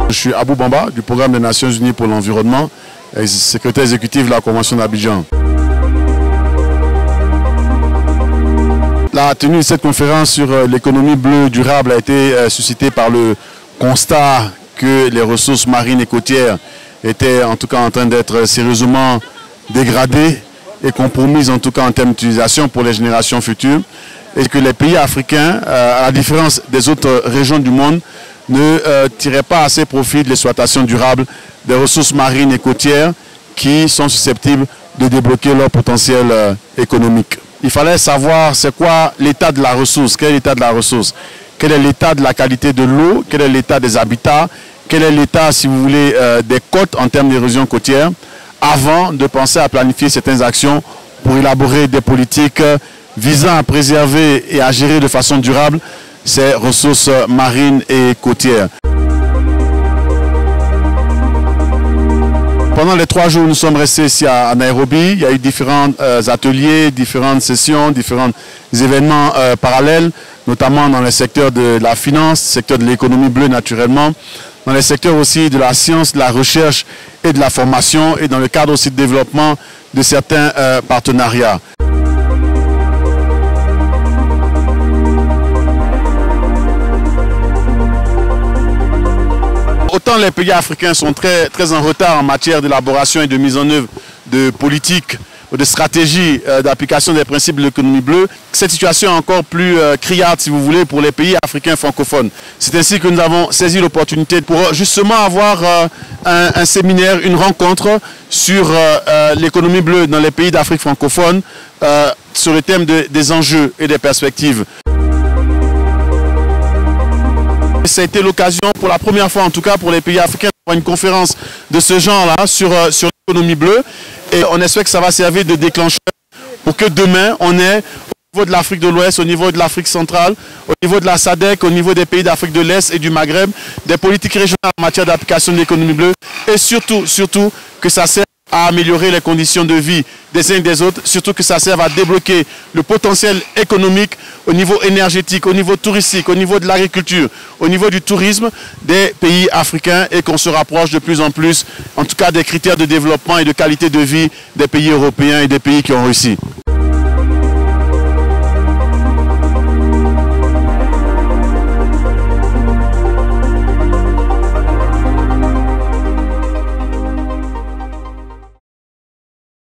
Je suis Abou Bamba du programme des Nations Unies pour l'environnement et secrétaire exécutif de la Convention d'Abidjan. La tenue de cette conférence sur l'économie bleue durable a été suscitée par le constat que les ressources marines et côtières étaient en tout cas en train d'être sérieusement dégradées et compromises en tout cas en termes d'utilisation pour les générations futures, et que les pays africains, à la différence des autres régions du monde, ne tiraient pas assez profit de l'exploitation durable des ressources marines et côtières qui sont susceptibles de débloquer leur potentiel économique. Il fallait savoir c'est quoi l'état de la ressource, quel est l'état de la ressource, quel est l'état de la qualité de l'eau, quel est l'état des habitats, quel est l'état, si vous voulez, des côtes en termes d'érosion côtière, avant de penser à planifier certaines actions pour élaborer des politiques visant à préserver et à gérer de façon durable ces ressources marines et côtières. Pendant les 3 jours où nous sommes restés ici à Nairobi, il y a eu différents ateliers, différentes sessions, différents événements parallèles, notamment dans les secteurs de la finance, secteur de l'économie bleue naturellement, dans les secteurs aussi de la science, de la recherche et de la formation, et dans le cadre aussi de développement de certains partenariats. Autant les pays africains sont très en retard en matière d'élaboration et de mise en œuvre de politiques, de stratégies d'application des principes de l'économie bleue, cette situation est encore plus criarde, si vous voulez, pour les pays africains francophones. C'est ainsi que nous avons saisi l'opportunité pour justement avoir un séminaire, une rencontre sur l'économie bleue dans les pays d'Afrique francophone, sur le thème des enjeux et des perspectives. Ça a été l'occasion, pour la première fois en tout cas pour les pays africains, d'avoir une conférence de ce genre-là sur l'économie bleue. Et on espère que ça va servir de déclencheur pour que demain, on ait au niveau de l'Afrique de l'Ouest, au niveau de l'Afrique centrale, au niveau de la SADC, au niveau des pays d'Afrique de l'Est et du Maghreb, des politiques régionales en matière d'application de l'économie bleue. Et surtout que ça serve à améliorer les conditions de vie des uns et des autres, surtout que ça serve à débloquer le potentiel économique au niveau énergétique, au niveau touristique, au niveau de l'agriculture, au niveau du tourisme des pays africains, et qu'on se rapproche de plus en plus, en tout cas des critères de développement et de qualité de vie des pays européens et des pays qui ont réussi.